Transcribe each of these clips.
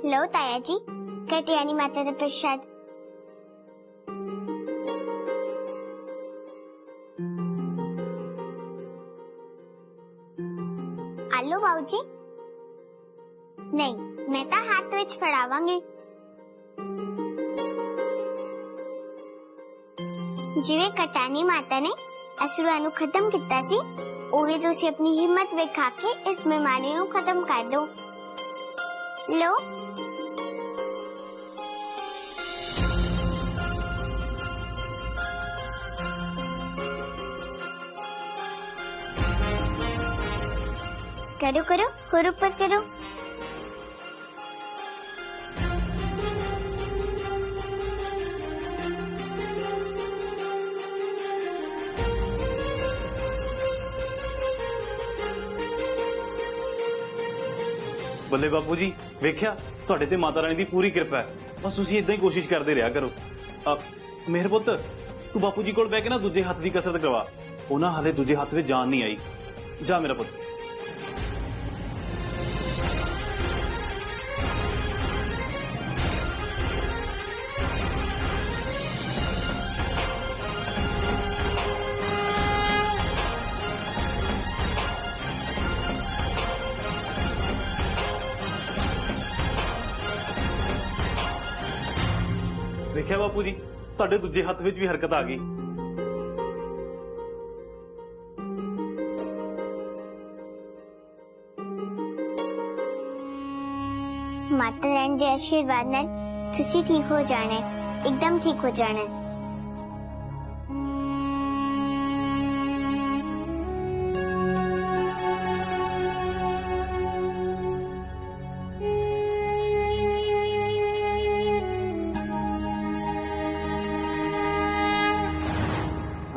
लो ताया जी, कटियानी माता का प्रसाद। आलो बाबूजी। नहीं, मैं तो हाथ विच फड़ावांगी। जिवे कटानी माता ने असुरां नूं खत्म कीता सी, उवे तुसीं अपनी हिम्मत विखा के इस बीमारी नूं खत्म कर दो। लो। करो करो, होर ऊपर करो। ਬੱਲੇ ਬਾਪੂ ਜੀ, ਵੇਖਿਆ ਤੁਹਾਡੇ ਤੇ ਮਾਤਾ ਰਾਣੀ ਦੀ ਪੂਰੀ ਕਿਰਪਾ ਹੈ। ਬਸ ਤੁਸੀਂ ਇਦਾਂ ਹੀ ਕੋਸ਼ਿਸ਼ ਕਰਦੇ ਰਿਹਾ ਕਰੋ। ਮੇਹਰ ਪੁੱਤ, ਤੂੰ ਬਾਪੂ ਜੀ ਕੋਲ ਬਹਿ ਕੇ ਨਾ ਦੂਜੇ ਹੱਥ ਦੀ ਕਸਰਤ ਕਰਵਾ। ਉਹਨਾਂ ਹਾਲੇ ਦੂਜੇ ਹੱਥ ਵਿੱਚ ਜਾਨ ਨਹੀਂ ਆਈ। ਜਾ ਮੇਰਾ ਪੁੱਤ। ਵੇਖਿਆ ਬਾਪੂ ਜੀ, ਤੁਹਾਡੇ ਦੂਜੇ ਹੱਥ ਵਿੱਚ ਵੀ ਹਰਕਤ ਆ ਗਈ। माता रानी के आशीर्वाद नाल तुसी ठीक हो जाना है, एकदम ठीक हो जाना है।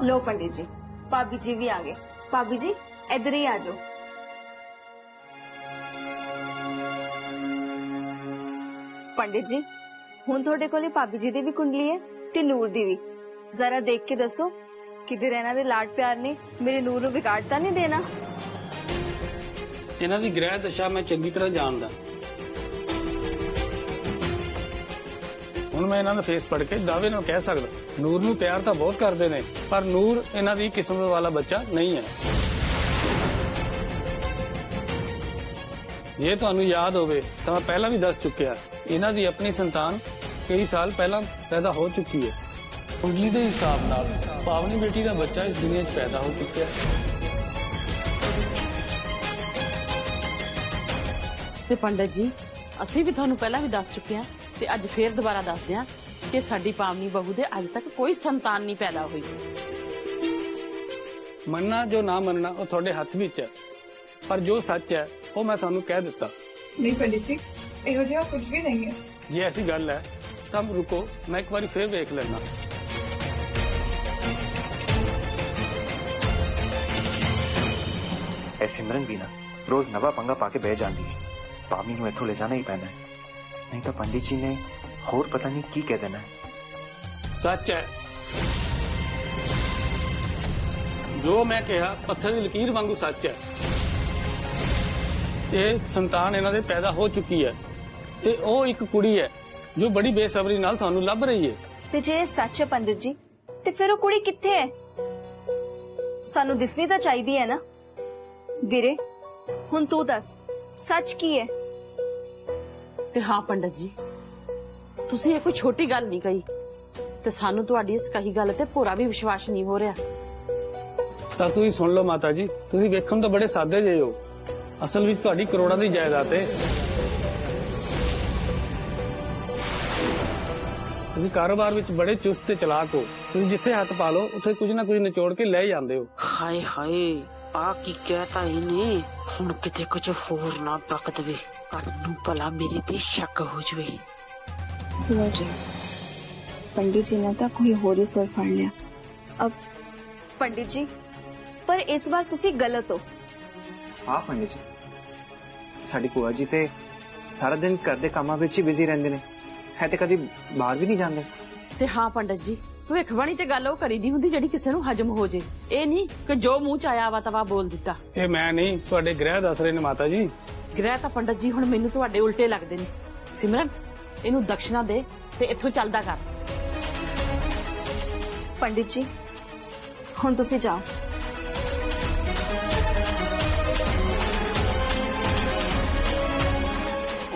लो पंडित जी, भाभी जी भी आ गए। भाभी जी इधर ही आ जाओ। पंडित जी, हुण तुहाडे कोले भाभी जी दी भी कुंडली है ते नूर दी भी। जरा देख के दसो किधर इन्हां दे लाड प्यार ने मेरे नूर नूं बिगाड़ता नहीं देना। इन्हां दी ग्रह दशा मैं चंगी तरह जानदा। हुण मैं इन्हां दा फेस पढ़ के दावे नाल कह सकदा ਨੂਰ ਨੂੰ ਪਿਆਰ ਤਾਂ ਬਹੁਤ ਕਰਦੇ ਨੇ, ਪਰ ਨੂਰ ਇਹਨਾਂ ਦੀ ਕਿਸਮਤ ਵਾਲਾ ਬੱਚਾ ਨਹੀਂ ਹੈ। ਇਹ ਤੁਹਾਨੂੰ ਯਾਦ ਹੋਵੇ ਤਾਂ ਮੈਂ ਪਹਿਲਾਂ ਵੀ ਦੱਸ ਚੁੱਕਿਆ, ਇਹਨਾਂ ਦੀ ਆਪਣੀ ਸੰਤਾਨ ਕਈ ਸਾਲ ਪਹਿਲਾਂ ਪੈਦਾ ਹੋ ਚੁੱਕੀ ਹੈ। ਕੁੰਡਲੀ ਦੇ ਹਿਸਾਬ ਨਾਲ ਪਾਵਨੀ ਬੇਟੀ ਦਾ ਬੱਚਾ ਇਸ ਦੁਨੀਆ 'ਚ ਪੈਦਾ ਹੋ ਚੁੱਕਿਆ ਹੈ। ਤੇ ਪੰਡਤ ਜੀ, ਅਸੀਂ ਵੀ ਤੁਹਾਨੂੰ ਪਹਿਲਾਂ ਵੀ ਦੱਸ ਚੁੱਕੇ ਹਾਂ ਤੇ ਅੱਜ ਫੇਰ ਦੁਬਾਰਾ ਦੱਸਦੇ ਹਾਂ कि साडी पावनी बहू दे अज तक कोई संतान नहीं पैदा हुई। मनना जो ना मनना वो थोड़े हाथ विच है, पर जो सच है वो मैं थानू कह दिता। नहीं पंडित जी, इहो जिहा कुछ भी नहीं है। जे ऐसी गल है तब रुको, मैं एक बार फिर देख लेना। सिमरन भी ना रोज नवा पंगा पाके बह जाती है। पावनी नूं इत्थों ले जाना ही पैना है, नहीं तो पंडित जी ने होर पता नहीं की कह देना है। सच है जो मैं कहा, पत्थर की लकीर वांगू सच है। ये संतान इन्हां दे पैदा हो चुकी है ते ओ एक कुड़ी है जो बड़ी बेसब्री नाल थानू लभ रही है। ते जे सच है पंडित जी, ते फिर वो कुड़ी कित्थे है? सानू दिसनी तां चाहीदी है ना। वीरे, हुण तू दस सच की है? ते हाँ पंडित जी, तुसी ये कोई छोटी गल नहीं कही ते सानू तुहाडी इस कही गल ते पूरा भी विश्वास नहीं हो रहा। ਤਾਂ ਤੁਸੀਂ ਸੁਣ ਲਓ ਮਾਤਾ ਜੀ, ਤੁਸੀਂ ਵੇਖਣ ਤਾਂ ਬੜੇ ਸਾਦੇ ਜਿਹੇ ਹੋ, ਅਸਲ ਵਿੱਚ ਤੁਹਾਡੀ ਕਰੋੜਾਂ ਦੀ ਜਾਇਦਾਦ ਹੈ। ਤੁਸੀਂ ਕਾਰੋਬਾਰ ਵਿੱਚ ਬੜੇ ਚੁਸਤ ਤੇ ਚਲਾਕ ਹੋ। ਤੁਸੀਂ ਜਿੱਥੇ ਹੱਥ ਪਾ ਲਓ ਉੱਥੇ ਕੁਝ ਨਾ ਕੁਝ ਨਿਚੋੜ ਕੇ ਲੈ ਜਾਂਦੇ ਹੋ। ਹਾਏ ਹਾਏ, ਆ ਕੀ ਕਹਿਤਾ ਇਹਨੇ? ਹੁਣ ਕਿਤੇ ਕੁਝ ਹੋਰ ਨਾ ਬਕ ਦੇਵੇ, ਕੱਲ ਨੂੰ ਭਲਾ ਮੇਰੇ ਤੇ ਸ਼ੱਕ ਹੋ ਜਵੇ। लो जी, पंडित जी ने तो कोई होर ही सुर फड़ लिया। अब पंडित जी, पर इस बार तुसी गलत हो। हाँ पंडित जी, साडी भूआ जी ते सारा दिन घर दे कामां विच ही बिजी रहंदे ने, है ते कदी बाहर भी नहीं जांदे। ते हाँ पंडित जी, ਭਵਿੱਖਬਾਣੀ ਤੇ ਗੱਲ ਉਹ ਕਰੀਦੀ ਹੁੰਦੀ ਜਿਹੜੀ ਕਿਸੇ ਨੂੰ ਹਜਮ ਹੋ ਜੇ। ਇਹ ਨਹੀਂ ਕਿ ਜੋ ਮੂੰਹ ਚ ਆਇਆ ਵਾ ਤਵਾ ਬੋਲ ਦਿੱਤਾ। ਇਹ ਮੈਂ ਨਹੀਂ, ਤੁਹਾਡੇ ਗ੍ਰਹਿ ਦੱਸ ਰਹੇ ਨੇ ਮਾਤਾ ਜੀ। ਗ੍ਰਹਿ ਤਾਂ ਪੰਡਤ ਜੀ ਹੁਣ ਮੈਨੂੰ ਤੁਹਾਡੇ ਉਲਟੇ ਲੱਗਦੇ ਨੇ। ਸਿਮਰਨ, ਇਹਨੂੰ ਦਕਸ਼ਨਾ ਦੇ ਤੇ ਇੱਥੋਂ ਚੱਲਦਾ ਕਰ। पंडित जी हुण तुसी जाओ।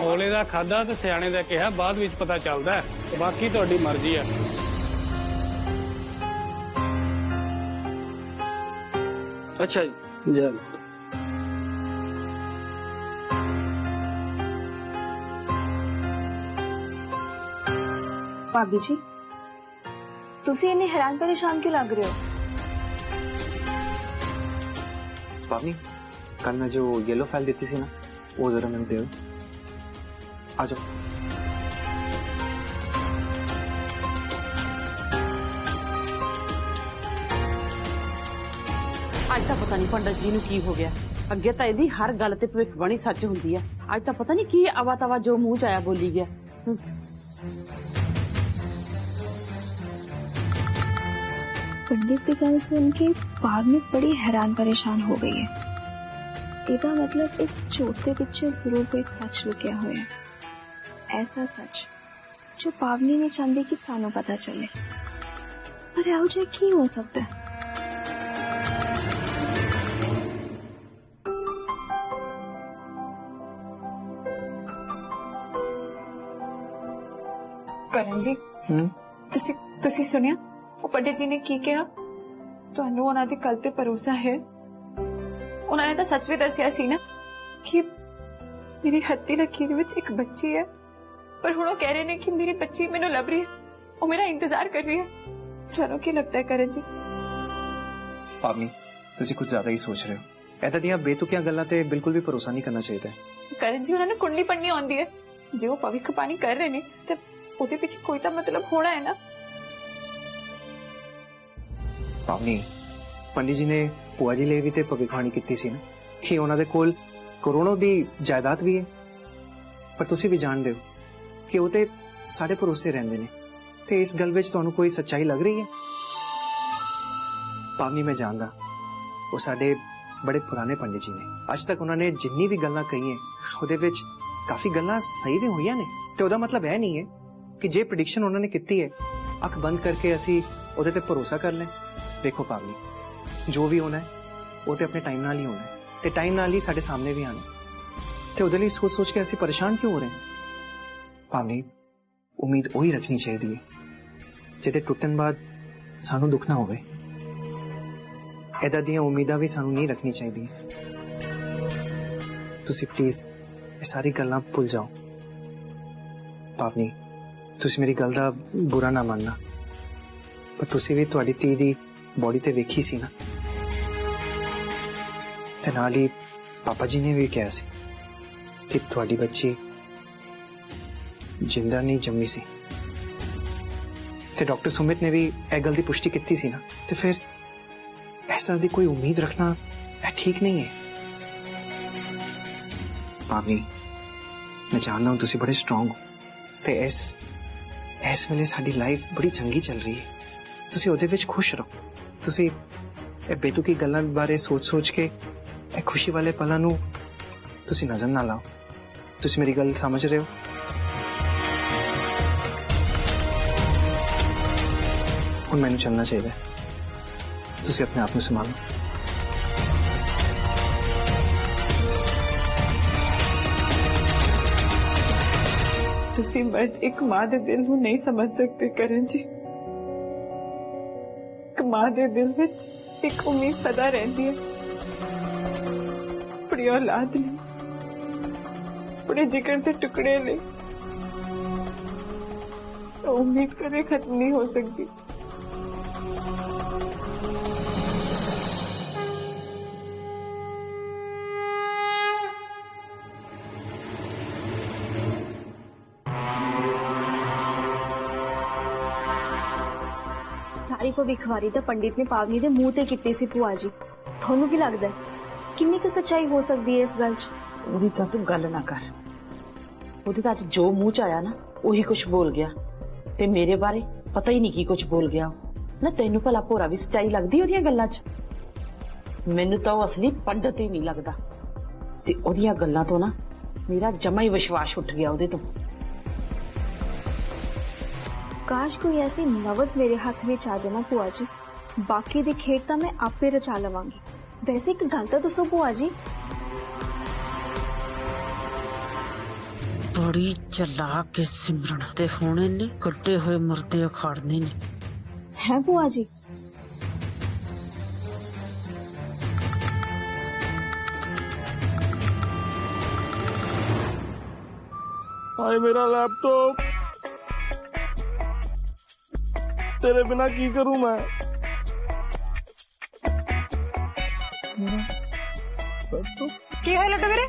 ਔਲੇ ਦਾ ਖਾਦਾ ਤੇ ਸਿਆਣੇ ਦਾ ਕਿਹਾ ਬਾਅਦ ਵਿੱਚ ਪਤਾ ਚੱਲਦਾ ਹੈ। ਬਾਕੀ ਤੁਹਾਡੀ ਮਰਜ਼ੀ ਆ। ਅੱਛਾ ਜੀ ਜਾ। भाभी जी तुसी इन्ने हैरान परेशान क्यों लग रहे हो? पावनी, कल मैं जो येलो फाइल दी थी ना, वो जरा मैंने दे दो। आ जाओ। ਅੱਜ ਤਾਂ ਪਤਾ ਨਹੀਂ ਪੰਡਤ ਜੀ ਨੂੰ ਕੀ ਹੋ ਗਿਆ। ਅੱਗੇ ਤਾਂ ਇਹਦੀ ਹਰ ਗੱਲ ਤੇ ਭਵਿੱਖਬਾਣੀ ਸੱਚ ਹੁੰਦੀ ਆ। ਅੱਜ ਤਾਂ ਪਤਾ ਨਹੀਂ ਕੀ ਆਵਾ ਤਵਾ ਜੋ ਮੂੰਹ ਚ ਆਇਆ ਬੋਲੀ ਗਿਆ। पंडित की गल सुन के पावनी बड़ी हैरान परेशान हो गई है। ਇਹਦਾ मतलब इस झूठ के पीछे जरूर कोई सच लुकिया हुआ है। ऐसा सच जो पावनी नहीं चाहती कि सानू पता चले। पर आओ जाए की हो सकता है? ਕਰਨ ਜੀ ਤੁਸੀਂ ਸੁਣਿਆ ਉਹ ਪੰਡਿਤ ਜੀ ਨੇ ਕੀ ਕਿਹਾ? ਤੁਹਾਨੂੰ ਉਹਨਾਂ ਦੀ ਗੱਲ ਤੇ ਭਰੋਸਾ ਹੈ? ਉਹਨਾਂ ਨੇ ਤਾਂ ਸੱਚ ਵੀ ਦੱਸਿਆ ਸੀ ਨਾ ਕਿ ਮੇਰੀ ਹੱਥੀ ਲਕੀਰ ਵਿੱਚ ਇੱਕ ਬੱਚੀ ਹੈ, ਪਰ ਹੁਣ ਉਹ ਕਹਿ ਰਹੇ ਨੇ ਕਿ ਮੇਰੀ ਬੱਚੀ ਮੈਨੂੰ ਲੱਭ ਰਹੀ ਹੈ, ਉਹ ਮੇਰਾ ਇੰਤਜ਼ਾਰ ਕਰ ਰਹੀ ਹੈ। ਤੁਹਾਨੂੰ ਕੀ ਲੱਗਦਾ ਹੈ ਕਰਨ ਜੀ? पावनी, तुसी कुछ ज्यादा ही सोच रहे हो। ऐदा दियां बेतुकियां गल्लां ते बिल्कुल भी भरोसा नहीं करना चाहिए। ਕਰਨ ਜੀ ਉਹਨਾਂ ਨੂੰ ਕੁੰਡਲੀ ਪੜਨੀ ਆਉਂਦੀ ਹੈ। ਜੇ ਉਹ ਭਵਿੱਖਬਾਣੀ ਕਰ ਰਹੇ ਨੇ ਤੇ ਉਹਦੇ ਪਿੱਛੇ ਕੋਈ ਤਾਂ ਮਤਲਬ ਹੋਣਾ ਹੈ ਨਾ। पावनी, पंडित जी ने भूआ जी लिए भी ते भविष्यवाणी की सी ना कि उन्होंने कोल करोड़ों दी जायदाद भी है, पर तुसी भी जानते हो कि वो ते साढ़े भरोसे रहंदे ने। ते इस गल विच तुहानू कोई सच्चाई लग रही है? पावनी, मैं जानदा वो साढ़े बड़े पुराने पंडित जी ने। अज तक उन्होंने जिन्नी भी गल्लां कही उहदे विच काफी गल्लां सही भी होईयां ने। ते ओहदा मतलब यह नहीं है कि जे प्रेडिक्शन उन्होंने की है अख बंद करके असी ओहदे ते भरोसा कर लें। देखो पावनी, जो भी होना है वो तो अपने टाइम नाल ही होना है, ते टाइम नाल ही साडे सामने भी आना। ते उहदे लई सोच सोच के असी परेशान क्यों हो रहे हैं? पावनी, उम्मीद वही रखनी चाहिए जिहदे टुटन बाद सानू दुख ना होवे। ऐदा दियां उम्मीदां भी सानू नहीं रखनी चाहिए। तुसी प्लीज ये सारी गल्लां भुल जाओ। पावनी, तुसी मेरी गल दा बुरा ना मानना, पर तुसी भी तुहाडी धी दी बॉडी ते वेखी सी ना, ते नाल ही पापा जी ने भी कहा सी कि तुहाडी बच्ची जिंदा नहीं जम्मी सी। ते डॉक्टर सुमित ने भी यह गल की पुष्टि की सी ना। ते फिर इस तरह की कोई उम्मीद रखना ठीक नहीं है। पावनी, मैं जानता हूं तुसी बड़े स्ट्रोंग हो ते इस वेले साडी लाइफ बड़ी चंगी चल रही है। तुसी ओदे विच खुश रहो। तुसी बेतुकी गल्लां बारे सोच सोच के खुशी वाले पलां नू तुसी नजर ना लाओ। तुसी मेरी गल समझ रहे हो? हुण मैनू चलना चाहिए। तुसी अपने आप नू संभालो। ਤੁਸੀਂ ਮਰਦ ਇੱਕ ਮਾਂ ਦੇ ਦਿਲ ਨੂੰ ਨਹੀਂ ਸਮਝ ਸਕਦੇ ਕਰਨ ਜੀ। ਇੱਕ ਮਾਂ ਦੇ ਦਿਲ ਵਿੱਚ ਇੱਕ ਉਮੀਦ ਸਦਾ ਰਹਿੰਦੀ ਹੈ ਆਪਣੀ ਔਲਾਦ ਲਈ, ਆਪਣੇ ਜਿਗਰ ਦੇ ਟੁਕੜੇ ਲਈ। ਉਹ ਉਮੀਦ ਕਦੇ ਖਤਮ ਨਹੀਂ ਹੋ ਸਕਦੀ। सारी भविष्यवाणी तो पंडित ने पावनी दे मुंह ते कीती सी। भूआ जी थानू की लगदा है किन्नी क सच्चाई हो सकती है इस गल च? ਉਹਦੀ ਤਾਂ ਤੂੰ ਗੱਲ ਨਾ ਕਰ। ਉਹਦੇ ਤਾਂ ਅੱਜ ਜੋ ਮੂੰਹ ਚ ਆਇਆ ਨਾ ਉਹੀ ਕੁਝ ਬੋਲ ਗਿਆ ਤੇ ਮੇਰੇ ਬਾਰੇ ਪਤਾ ਹੀ ਨਹੀਂ ਕੀ ਕੁਝ ਬੋਲ ਗਿਆ ਨਾ। ਤੈਨੂੰ ਭਲਾ ਭੋਰਾ ਵੀ ਸੱਚਾਈ ਲੱਗਦੀ ਉਹਦੀਆਂ ਗੱਲਾਂ 'ਚ? ਮੈਨੂੰ ਤਾਂ ਉਹ ਅਸਲੀ ਪੰਡਤ ਹੀ ਨਹੀਂ ਲੱਗਦਾ, ਤੇ ਉਹਦੀਆਂ ਗੱਲਾਂ ਤੋਂ ਨਾ ਮੇਰਾ ਜਮਾ ਹੀ ਵਿਸ਼ਵਾਸ ਉੱਠ ਗਿਆ ਉਹਦੇ ਤੋਂ। ਕਾਸ਼ ਕੋਈ ਐਸੀ ਨਵਜ਼ ਮੇਰੇ ਹੱਥ ਵਿੱਚ ਆ ਜਾਣਾ ਭੂਆ ਜੀ, ਬਾਕੀ ਦੇ ਖੇਡ ਤਾਂ ਮੈਂ ਆਪੇ ਰਚਾ ਲਵਾਂਗੀ। ਵੈਸੇ ਇੱਕ ਗੱਲ ਤਾਂ ਦੱਸੋ ਭੂਆ ਜੀ, ਬੜੀ ਚਲਾਕ ਕੇ ਸਿਮਰਨ ਤੇ ਹੁਣ ਇਹਨੇ ਕੱਟੇ ਹੋਏ ਮੁਰਦੇ ਉਖਾੜਨੇ ਨੇ। ਹੈ ਭੂਆ ਜੀ? हाय मेरा लैपटॉप, तेरे बिना की करूं मैं? ਕੀ ਹੋਇਆ ਲੱਡੂ ਵੀਰੇ?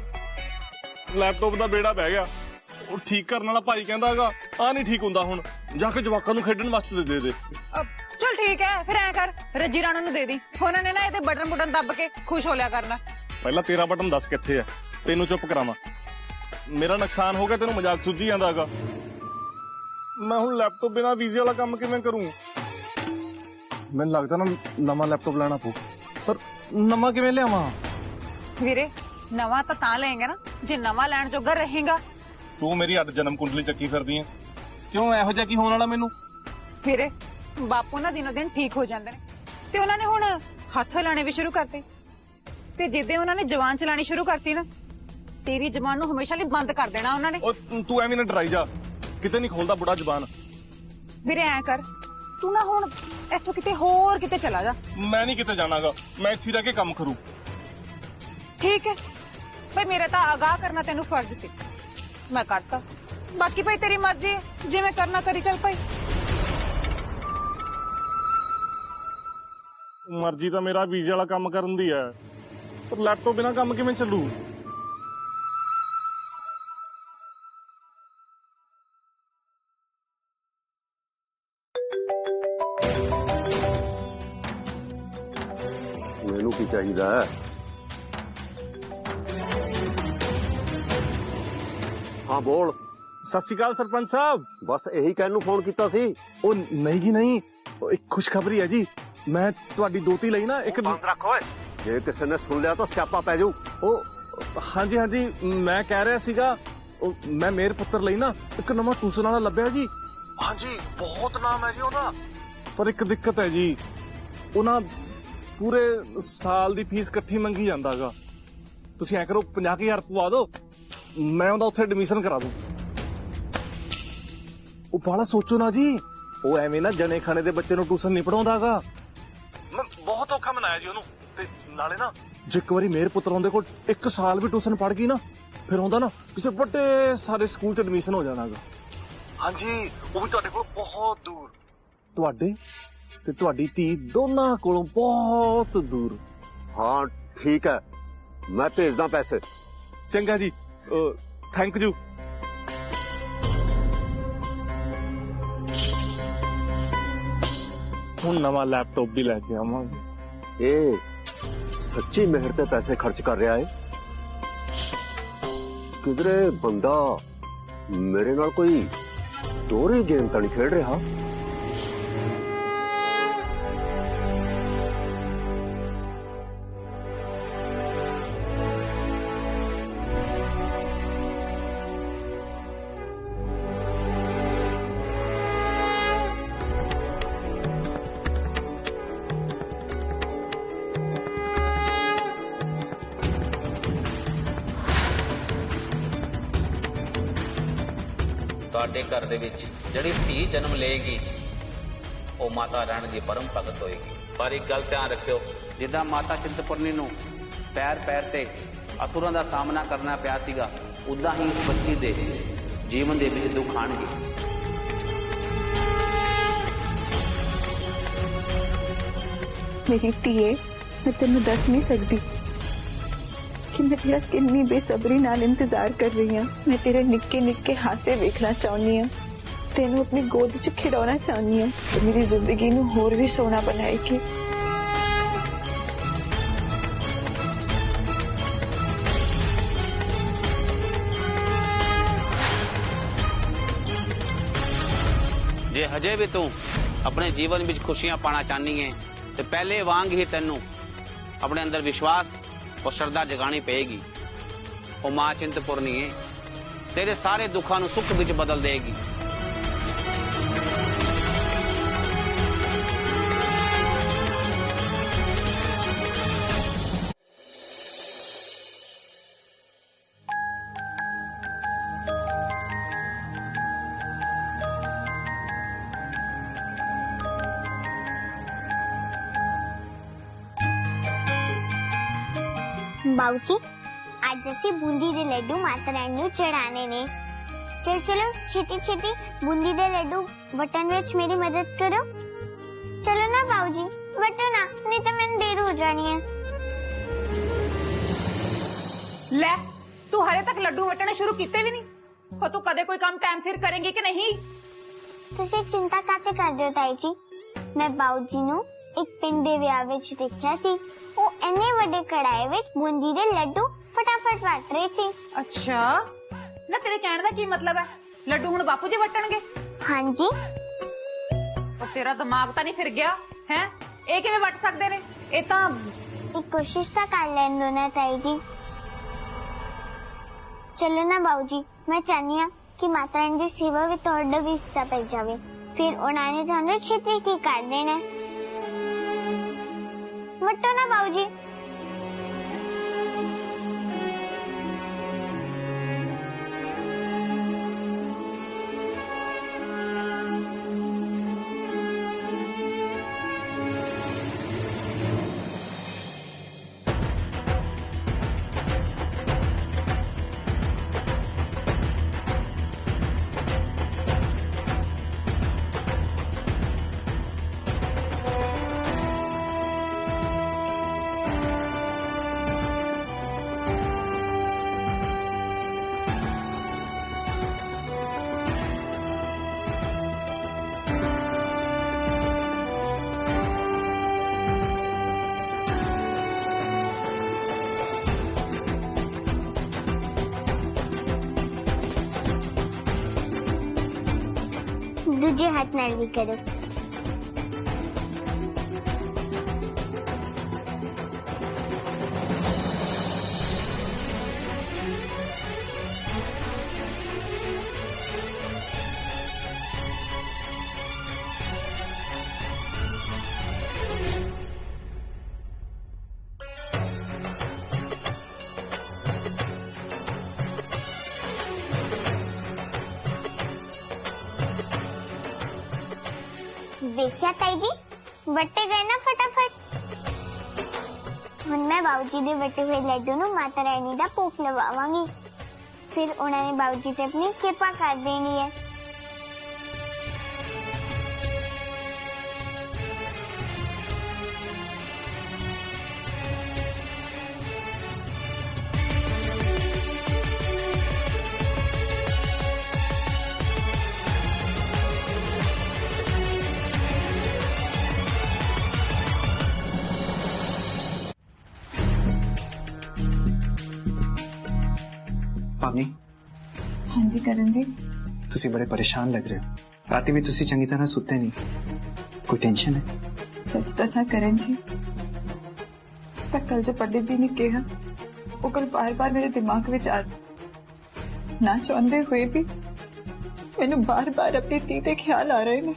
ਲੈਪਟਾਪ ਦਾ ਬੇੜਾ ਬਹਿ ਗਿਆ। ਉਹ ਠੀਕ ਕਰਨ ਵਾਲਾ ਭਾਈ ਕਹਿੰਦਾਗਾ ਆ ਨਹੀਂ ਠੀਕ ਹੁੰਦਾ, ਹੁਣ ਜਾ ਕੇ ਜਵਾਕਾਂ ਨੂੰ ਖੇਡਣ ਵਾਸਤੇ ਦੇ ਦੇ। ਚਲ ਠੀਕ ਹੈ, ਫਿਰ ਐ ਕਰ ਰੱਜੀ ਰਾਣਾ ਨੂੰ ਦੇ ਦੀ, ਉਹਨਾਂ ਨੇ ਨਾ ਇਹਦੇ ਬਟਨ ਦੱਬ ਕੇ ਖੁਸ਼ ਹੋ ਲਿਆ ਕਰਨਾ। ਪਹਿਲਾਂ ਤੇਰਾ ਬਟਨ ਦੱਸ ਕਿੱਥੇ ਆ, ਤੈਨੂੰ ਚੁੱਪ ਕਰਾਵਾਂ। ਮੇਰਾ ਨੁਕਸਾਨ ਹੋ ਗਿਆ, ਤੈਨੂੰ ਮਜ਼ਾਕ ਸੁੱਝੀ ਜਾਂਦਾਗਾ। ਮੈਂ ਹੁਣ ਲੈਪਟਾਪ ਬਿਨਾ ਵੀਜ਼ੇ ਵਾਲਾ ਕੰਮ ਕਿਵੇਂ ਕਰੂੰ? ਮੈਨੂੰ ਲੱਗਦਾ ਨਾ ਨਵਾਂ ਲੈਪਟਾਪ ਲੈਣਾ ਪਊ, ਪਰ ਨਵਾਂ ਕਿਵੇਂ ਲਿਆਵਾਂ? ਵੀਰੇ ਨਵਾਂ ਤਾਂ ਲਏਗਾ ਨਾ ਜੇ ਨਵਾਂ ਲੈਣ ਜੋਗਾ ਰਹੇਗਾ। ਤੂੰ ਮੇਰੀ ਅੱਡ ਜਨਮ ਕੁੰਡਲੀ ਚੱਕੀ ਫਿਰਦੀ ਐ, ਕਿਉਂ ਇਹੋ ਜਿਹਾ ਕੀ ਹੋਣ ਵਾਲਾ ਮੈਨੂੰ? ਵੀਰੇ ਬਾਪੂ ਨਾ ਦਿਨੋ ਦਿਨ ਠੀਕ ਹੋ ਜਾਂਦੇ ਨੇ, ਤੇ ਉਹਨਾਂ ਨੇ ਹੁਣ ਹੱਥ ਲਾਣੇ ਵੀ ਸ਼ੁਰੂ ਕਰਤੇ, ਤੇ ਜਿੱਦੇ ਉਹਨਾਂ ਨੇ ਜ਼ਬਾਨ ਚਲਾਣੀ ਸ਼ੁਰੂ ਕਰਤੀ ਨਾ, ਤੇਰੀ ਜ਼ਬਾਨ ਨੂੰ ਹਮੇਸ਼ਾ ਲਈ ਬੰਦ ਕਰ ਦੇਣਾ ਉਹਨਾਂ ਨੇ। ਉਹ ਤੂੰ ਐਵੇਂ ਨਾ ਡਰਾਈ ਜਾ, ਕਿਤੇ ਨਹੀਂ ਖੋਲਦਾ ਬੁੜਾ ਜ਼ਬਾਨ। ਵੀਰੇ ਐ ਕਰ, ਤੂੰ ਨਾ ਹੁਣ ਇੱਥੋਂ ਕਿਤੇ ਹੋਰ ਕਿਤੇ ਚਲਾ ਜਾ। ਮੈਂ ਨਹੀਂ ਕਿਤੇ ਜਾਣਾਗਾ, ਮੈਂ ਇੱਥੇ ਰਹਿ ਕੇ ਕੰਮ ਕਰੂ। ਠੀਕ ਹੈ ਭਾਈ, ਮੇਰਾ ਤਾਂ ਆਗਾਹ ਕਰਨਾ ਤੈਨੂੰ ਫਰਜ਼ ਸੀ, ਮੈਂ ਕਰਤਾ। ਬਾਕੀ ਭਾਈ ਤੇਰੀ ਮਰਜ਼ੀ ਹੈ, ਜਿਵੇਂ ਕਰਨਾ ਕਰੀ ਚੱਲ ਭਾਈ। ਮਰਜ਼ੀ ਤਾਂ ਮੇਰਾ ਵੀਜ਼ੇ ਵਾਲਾ ਕੰਮ ਕਰਨ ਦੀ ਹੈ, ਪਰ ਲੈਪਟਾਪ ਬਿਨਾ ਕੰਮ ਕਿਵੇਂ ਚੱਲੂ? ਮੈਨੂੰ ਕੀ ਚਾਹੀਦਾ ਹੈ? ਹਾਂ ਬੋਲ। ਸਤਿ ਸ਼੍ਰੀ ਅਕਾਲ ਸਰਪੰਚ ਸਾਹਿਬ। ਬਸ ਇਹੀ ਕਹਿਣ ਨੂੰ ਫੋਨ ਕੀਤਾ ਸੀ। ਉਹ ਨਹੀਂ ਜੀ ਨਹੀਂ, ਉਹ ਇੱਕ ਖੁਸ਼ਖਬਰੀ ਹੈ ਜੀ। ਮੈਂ ਤੁਹਾਡੀ ਦੋਤੀ ਲਈ ਨਾ ਇੱਕ ਬੰਦ ਰੱਖ ਓਏ, ਜੇ ਕਿਸੇ ਨੇ ਸੁਣ ਲਿਆ ਤਾਂ ਸਿਆਪਾ ਪੈ ਜਾਊ। ਉਹ ਹਾਂਜੀ ਹਾਂਜੀ, ਮੈਂ ਕਹਿ ਰਿਹਾ ਸੀਗਾ, ਉਹ ਮੈਂ ਮੇਰ ਪੁੱਤਰ ਲਈ ਨਾ ਇੱਕ ਨਵਾਂ ਟੂਸਨ ਵਾਲਾ ਲੱਭਿਆ ਜੀ। ਹਾਂਜੀ ਬਹੁਤ ਨਾਮ ਹੈ ਜੀ ਉਹਦਾ, ਪਰ ਇੱਕ ਦਿੱਕਤ ਹੈ ਜੀ, ਉਹਨਾਂ ਪੂਰੇ ਸਾਲ ਦੀ ਫੀਸ ਇਕੱਠੀ ਮੰਗੀ ਜਾਂਦਾਗਾ। ਤੁਸੀਂ ਐ ਕਰੋ 50,000 ਪਵਾ ਦਿਓ, ਮੈਂ ਉਹਦਾ ਉੱਥੇ ਐਡਮਿਸ਼ਨ ਕਰਾ ਦੂੰ। ਉਹ ਬਾਲਾ ਸੋਚੋ ਨਾ ਜੀ, ਉਹ ਐਵੇਂ ਨਾ ਜਣੇ ਖਾਣੇ ਦੇ ਬੱਚੇ ਨੂੰ ਟਿਊਸ਼ਨ ਨਹੀਂ ਪੜਾਉਂਦਾਗਾ। ਮੈਂ ਬਹੁਤ ਔਖਾ ਮਨਾਇਆ ਜੀ ਉਹਨੂੰ, ਤੇ ਨਾਲੇ ਨਾ ਜੇ ਇੱਕ ਵਾਰੀ ਮੇਰ ਪੁੱਤਰ ਉਹਦੇ ਕੋਲ 1 ਸਾਲ ਵੀ ਟਿਊਸ਼ਨ ਪੜ ਗਈ ਨਾ, ਫਿਰ ਉਹਦਾ ਨਾ ਕਿਸੇ ਵੱਡੇ ਸਾਰੇ ਸਕੂਲ 'ਚ ਐਡਮਿਸ਼ਨ ਹੋ ਜਾਣਾਗਾ। ਹਾਂਜੀ, ਉਹ ਵੀ ਤੁਹਾਡੇ ਕੋਲ ਬਹੁਤ ਦੂਰ, ਤੁਹਾਡੇ ਤੇ ਤੁਹਾਡੀ ਧੀ ਦੋਨਾਂ ਕੋਲੋਂ ਬਹੁਤ ਦੂਰ। ਹਾਂ ਠੀਕ ਹੈ, ਮੈਂ ਭੇਜਦਾ ਪੈਸੇ। ਚੰਗਾ ਜੀ, ਥੈਂਕ ਯੂ। ਹੁਣ ਨਵਾਂ ਲੈਪਟਾਪ ਵੀ ਲੈ ਕੇ ਆਵਾਂਗੇ। ਇਹ ਸੱਚੀ ਮਿਹਰ ਤੇ ਪੈਸੇ ਖਰਚ ਕਰ ਰਿਹਾ ਹੈ। ਕਿਧਰੇ ਬੰਦਾ ਮੇਰੇ ਨਾਲ ਕੋਈ ਦੋਹਰੀ ਗੇਮ ਤਾਂ ਨਹੀਂ ਖੇਡ ਰਿਹਾ? ਤੁਹਾਡੇ ਘਰ ਦੇ ਵਿੱਚ ਜਿਹੜੀ ਧੀ ਜਨਮ ਲਏਗੀ ਉਹ ਮਾਤਾ ਰਾਣੀ ਦੀ ਪਰਮ ਭਗਤ ਹੋਏਗੀ। ਪਰ ਇੱਕ ਗੱਲ ਧਿਆਨ ਰੱਖਿਓ, ਜਿੱਦਾਂ ਮਾਤਾ ਚਿੰਤਪੁਰਨੀ ਨੂੰ ਪੈਰ ਪੈਰ ਤੇ ਅਸੁਰਾਂ ਦਾ ਸਾਹਮਣਾ ਕਰਨਾ ਪਿਆ ਸੀਗਾ, ਉਦਾਂ ਹੀ ਇਸ ਬੱਚੀ ਦੇ ਜੀਵਨ ਦੇ ਵਿੱਚ ਦੁੱਖ ਆਣਗੇ। मेरी धीए, मैं तेनू दस नहीं सकती कि मैं तेरा कितनी बेसब्री नाल इंतजार कर रही हूँ। मैं तेरे निक्के निक्के हासे वेखना चाहनी हूँ, तेनू अपनी गोद च खिडौना चाहनी हूँ, तो मेरी जिंदगी नू होर भी सोना बनाएगी। ਜੇ ਹਜੇ ਵੀ ਤੂੰ ਆਪਣੇ ਜੀਵਨ ਵਿੱਚ ਖੁਸ਼ੀਆਂ ਪਾਣਾ ਚਾਹਨੀ ਹੈ ਤੇ ਪਹਿਲੇ ਵਾਂਗ ਹੀ ਤੈਨੂੰ ਆਪਣੇ ਅੰਦਰ ਵਿਸ਼ਵਾਸ और श्रद्धा जगानी पेगी। वो मां चिंतपूर्णी है, तेरे सारे दुखों को सुख विच बदल देगी। बाऊजी आज ਅਸੀਂ ਬੂੰਦੀ ਦੇ ਲੱਡੂ ਮਾਤਾ ਰਾਣੀ ਨੂੰ ਚੜਾਣੇ ਨੇ। ਚਲੋ ਛੇਤੀ ਛੇਤੀ ਬੂੰਦੀ ਦੇ ਲੱਡੂ ਵਟਣ ਵਿੱਚ ਮੇਰੀ ਮਦਦ ਕਰੋ। ਚਲੋ ਨਾ ਬਾਊਜੀ ਵਟੋ ਨਾ, ਨਹੀਂ ਤਾਂ ਮੈਨੂੰ ਦੇਰ ਹੋ ਜਾਣੀ ਹੈ। ਲੈ ਤੂੰ ਹਰੇ ਤੱਕ ਲੱਡੂ ਵਟਣੇ ਸ਼ੁਰੂ ਕੀਤੇ ਵੀ ਨਹੀਂ ਹੋ, ਤੂੰ ਕਦੇ ਕੋਈ ਕੰਮ ਟਾਈਮ ਸਿਰ ਕਰੇਂਗੀ ਕਿ ਨਹੀਂ? ਤੁਸੀਂ ਚਿੰਤਾ ਕਾਤੇ ਕਰਦੇ ਹੋ ਤਾਈ ਜੀ? ਮੈਂ ਬਾਊਜੀ ਨੂੰ ਇੱਕ ਪਿੰਡ ਦੇ ਵਿਆਹ ਵਿੱਚ ਦੇਖਿਆ ਸੀ। ਉਹ ਇੰਨੇ ਵੱਡੇ ਕੜਾਏ ਵਿੱਚ ਬੂੰਦੀ ਦੇ ਲੱਡੂ ਫਟਾਫਟ ਵਟ ਰਹੇ ਸੀ। ਅੱਛਾ ਨਾ, ਤੇਰੇ ਕਹਿਣ ਦਾ ਕੀ ਮਤਲਬ ਹੈ? ਲੱਡੂ ਹੁਣ ਬਾਪੂ ਜੀ ਵਟਣਗੇ? ਹਾਂਜੀ। ਉਹ ਤੇਰਾ ਦਿਮਾਗ ਤਾਂ ਨਹੀਂ ਫਿਰ ਗਿਆ ਹੈ? ਇਹ ਕਿਵੇਂ ਵਟ ਸਕਦੇ ਨੇ? ਇਹ ਤਾਂ ਇੱਕ ਕੋਸ਼ਿਸ਼ ਤਾਂ ਕਰ ਲੈਣ ਦੋ ਨਾ ਤਾਈ ਜੀ। ਚਲੋ ਨਾ ਬਾਊਜੀ, ਮੈਂ ਚਾਹਨੀ ਹਾਂ ਕਿ ਮਾਤਾ ਰਾਣੀ ਦੀ ਸੇਵਾ ਵਿੱਚ ਤੁਹਾਡਾ ਵੀ ਹਿੱਸਾ ਪੈ ਜਾਵੇ, ਫਿਰ ਉਹਨਾਂ ਨੇ ਤੁਹਾਨੂੰ ਛੇਤੀ ਠੀਕ ਕਰ ਦੇਣਾ। ਵਟੋ ਨਾ ਬਾਊਜੀ। दूजे हाथ नाल भी करो। देखिया ताई जी, वट्टे गए ना फटाफट। हुण मैं बाबूजी दे वट्टे हुए लड्डू नूं माता रानी दा भोग लवावांगी, फिर उन्होंने बाबूजी ते अपनी कृपा कर देनी है। पावनी, हाँ जी करण जी, तुसी बड़े परेशान लग रहे हो। राती भी तुसी चंगी तरह सुते नहीं, कोई टेंशन है? सच दसा करण जी, पर कल जो पंडित जी ने कहा वो कल बार बार मेरे दिमाग में आ ना चाहते हुए भी मैनू बार बार अपने धी दे ख्याल आ रहे ने।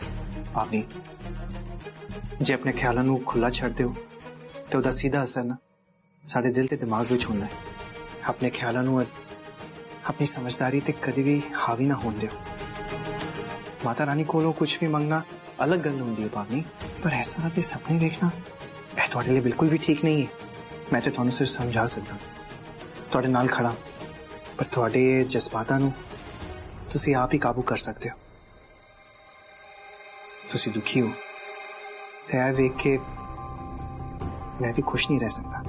पावनी, जे अपने ख्यालों नू खुला छड़ दिओ ते ओदा सीधा असर ना साडे दिल ते दिमाग विच हुंदा है। अपने ख्यालों नू अपनी समझदारी ते कदी भी हावी ना होने दियो। माता रानी कोलों कुछ भी मंगना अलग गल होंदी है पावनी, पर इस तरह के सपने देखना यह तुहाडे लिए बिल्कुल भी ठीक नहीं है। मैं तो तुहानू सिर्फ समझा सकदा, तुहाडे नाल खड़ा, पर तुहाडे जज्बातां नू तुसी आप ही काबू कर सकते हो। तुसी दुखी हो ते ऐ वेख के मैं भी खुश नहीं रह सकता।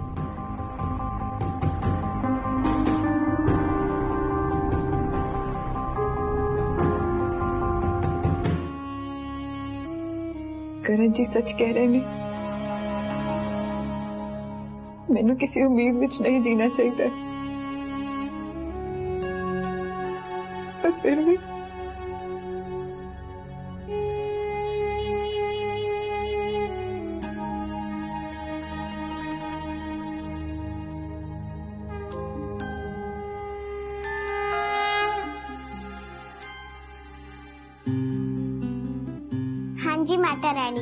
करण जी सच कह रहे ने, मैनू किसी उम्मीद विच नहीं जीना चाहिए, पर फिर भी जी माता रानी,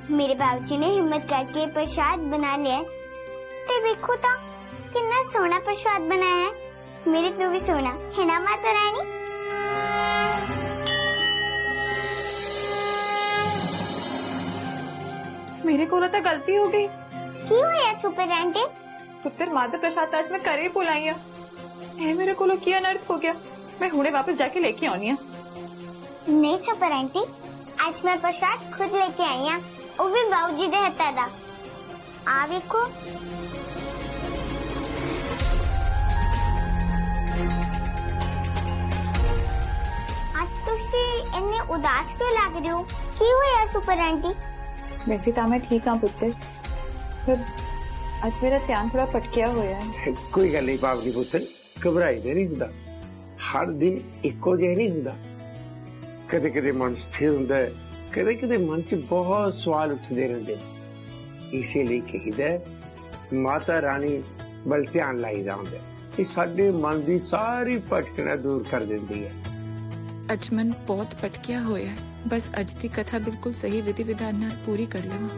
मेरे बाबूजी ने हिम्मत करके प्रसाद बना लिया है। ते देखो ता कितना सोना प्रसाद बनाया है, मेरे तो भी सोना है ना माता रानी। मेरे को तो गलती हो गई। क्यों यार सुपर आंटी? पुत्र माता प्रसाद आज मैं करे बुलाई है, मेरे को की अनर्थ हो गया। मैं हुणे वापस जाके लेके आनी है। नहीं सुपर आंटी, आज मैं प्रसाद खुद लेके आई हूं, वो भी बाबूजी दे हत्था दा। आ देखो। आज तुसी इन्ने उदास क्यों लग रहे हो? क्यों यार सुपर आंटी? वैसे तो मैं ठीक हाँ पुत्र, पर आज मेरा ध्यान थोड़ा भटकिया होया है। कोई गल नहीं बाबू जी पुत्र, घबराई दे नहीं हुंदा। हर दिन इक्को जिहा नहीं हुंदा। कदे कदे मन स्थिर हुंदा है, कदे कदे मन च बहुत सवाल उठदे रहिंदे ने। इसीलिए कहीदा माता रानी वल ध्यान लाईदा हुंदा है। ये साडे मन दी सारी भटकना दूर कर दिंदी है। अज मन बहुत भटकिया होया है, बस अज दी कथा बिल्कुल सही विधि विधान नाल पूरी कर लवां।